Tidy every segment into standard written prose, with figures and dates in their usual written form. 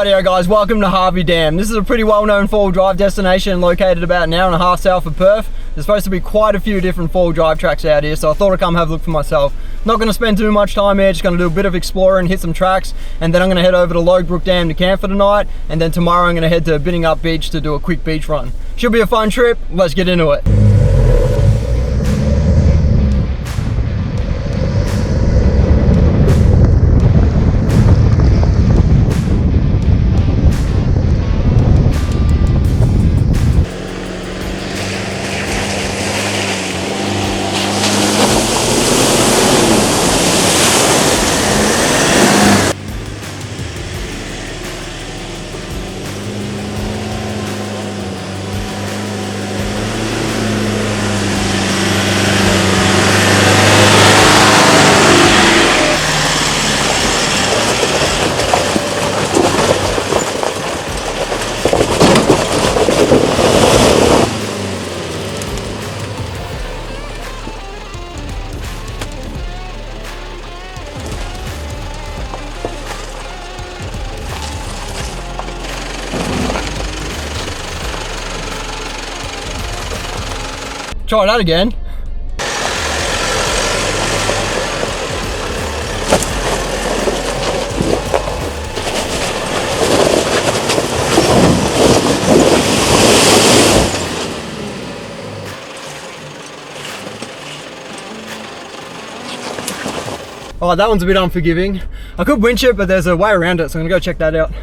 Rightio guys, welcome to Harvey Dam. This is a pretty well-known four-wheel drive destination located about an hour and a half south of Perth. There's supposed to be quite a few different four-wheel drive tracks out here, so I thought I'd come have a look for myself. Not going to spend too much time here, just going to do a bit of exploring, hit some tracks, and then I'm going to head over to Logue Brook Dam to camp for the night, and then tomorrow I'm going to head to Binningup Beach to do a quick beach run. Should be a fun trip, let's get into it. Try that again. Oh, that one's a bit unforgiving. I could winch it, but there's a way around it, so I'm gonna go check that out.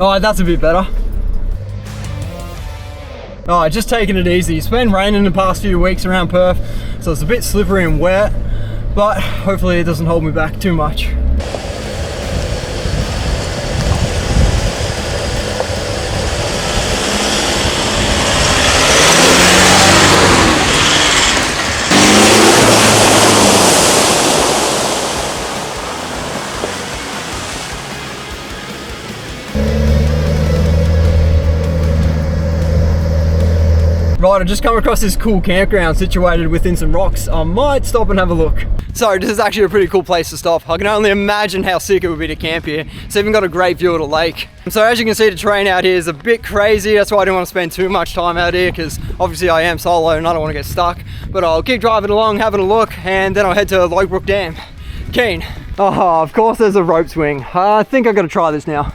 Alright, that's a bit better. Alright, just taking it easy. It's been raining the past few weeks around Perth, so it's a bit slippery and wet, but hopefully it doesn't hold me back too much. Right, I've just come across this cool campground situated within some rocks. I might stop and have a look. So this is actually a pretty cool place to stop. I can only imagine how sick it would be to camp here. It's even got a great view of the lake. So as you can see, the terrain out here is a bit crazy. That's why I didn't want to spend too much time out here, because obviously I am solo and I don't want to get stuck. But I'll keep driving along, having a look, and then I'll head to Logue Brook Dam. Keen. Oh, of course there's a rope swing. I think I've got to try this now.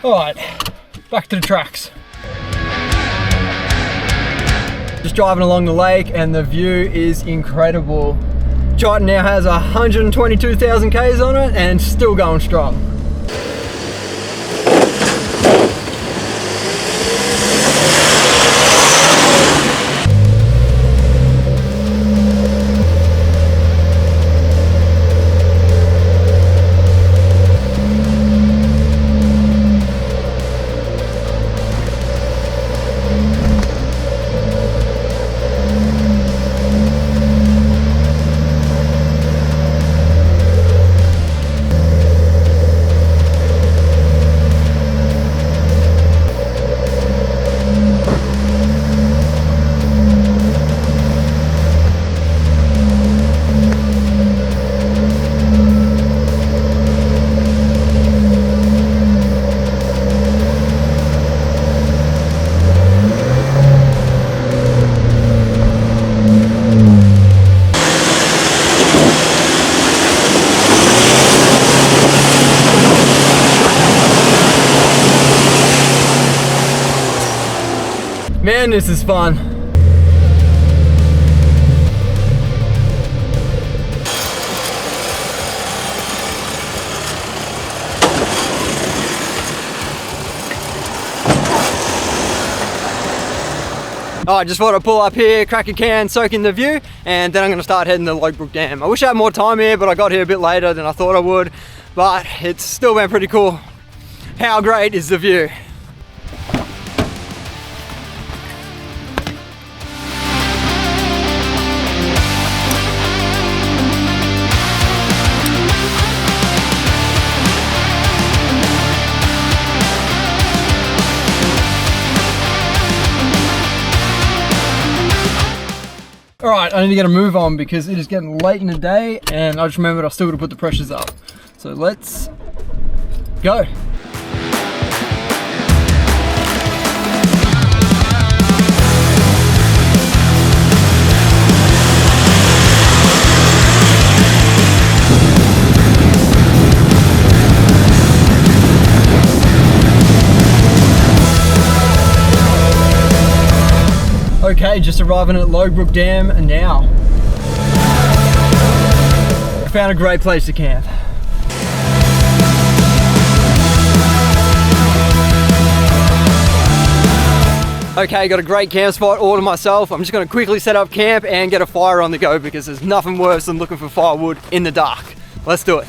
Alright, back to the tracks. Just driving along the lake and the view is incredible. Triton now has 122,000 Ks on it and still going strong. Man, this is fun. Alright, just thought I'd pull up here, crack a can, soak in the view, and then I'm going to start heading to Logue Brook Dam. I wish I had more time here, but I got here a bit later than I thought I would. But it's still been pretty cool. How great is the view? Alright, I need to get a move on because it is getting late in the day and I just remembered I still got to put the pressures up. So let's go. Okay, just arriving at Logue Brook Dam now. I found a great place to camp. Okay, got a great camp spot all to myself. I'm just gonna quickly set up camp and get a fire on the go because there's nothing worse than looking for firewood in the dark. Let's do it.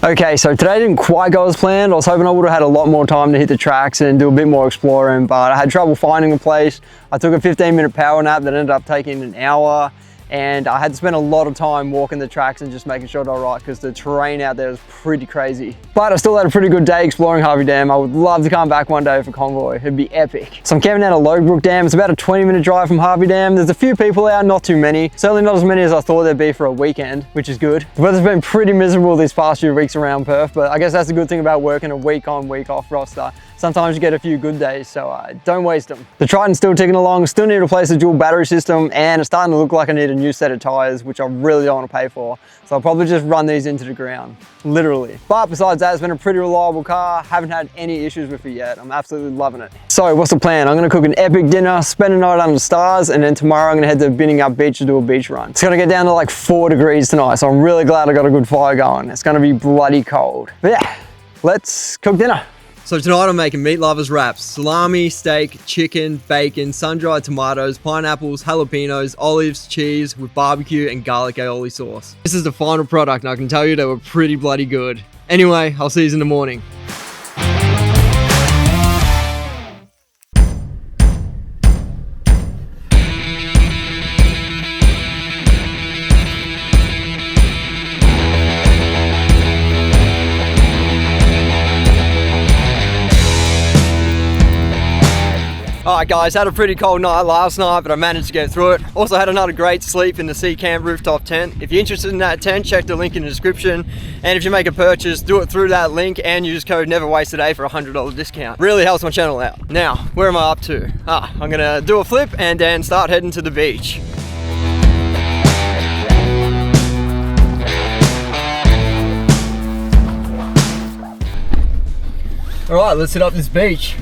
Okay, so today didn't quite go as planned. I was hoping I would have had a lot more time to hit the tracks and do a bit more exploring, but I had trouble finding a place. I took a 15-minute power nap that ended up taking an hour, and I had to spend a lot of time walking the tracks and just making sure they're right because the terrain out there is pretty crazy. But I still had a pretty good day exploring Harvey Dam. I would love to come back one day for convoy. It'd be epic. So I'm camping out at Logue Brook Dam. It's about a 20-minute drive from Harvey Dam. There's a few people out, not too many. Certainly not as many as I thought there'd be for a weekend, which is good. The weather's been pretty miserable these past few weeks around Perth, but I guess that's the good thing about working a week on, week off roster. Sometimes you get a few good days, so don't waste them. The Triton's still ticking along, still need to replace the dual battery system, and it's starting to look like I need a new set of tires, which I really don't want to pay for. So I'll probably just run these into the ground, literally. But besides that, it's been a pretty reliable car. Haven't had any issues with it yet. I'm absolutely loving it. So what's the plan? I'm gonna cook an epic dinner, spend a night under the stars, and then tomorrow I'm gonna head to Binningup Beach to do a beach run. It's gonna get down to like 4 degrees tonight, so I'm really glad I got a good fire going. It's gonna be bloody cold. But yeah, let's cook dinner. So tonight I'm making meat lovers wraps. Salami, steak, chicken, bacon, sun-dried tomatoes, pineapples, jalapenos, olives, cheese with barbecue and garlic aioli sauce. This is the final product and I can tell you they were pretty bloody good. Anyway, I'll see you in the morning. Alright guys, had a pretty cold night last night, but I managed to get through it. Also had another great sleep in the Sea Camp rooftop tent. If you're interested in that tent, check the link in the description. And if you make a purchase, do it through that link and use code NEVERWASTEDA for a $100 discount. Really helps my channel out. Now, where am I up to? I'm gonna do a flip and then start heading to the beach. Alright, let's hit up this beach.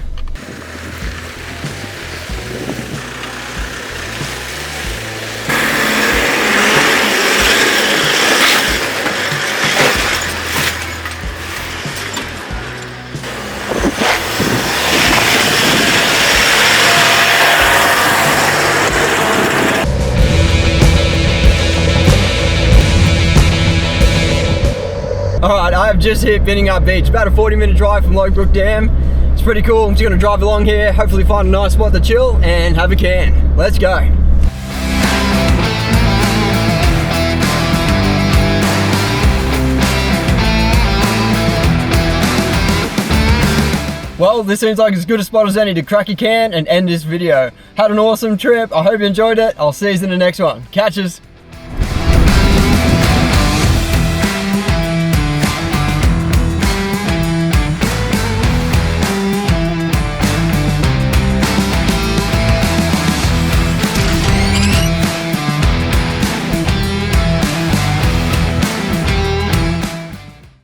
Alright, I have just hit Binningup Beach, about a 40-minute drive from Logue Brook Dam. It's pretty cool. I'm just going to drive along here, hopefully find a nice spot to chill and have a can. Let's go. Well, this seems like as good a spot as any to crack a can and end this video. Had an awesome trip. I hope you enjoyed it. I'll see you in the next one. Catches.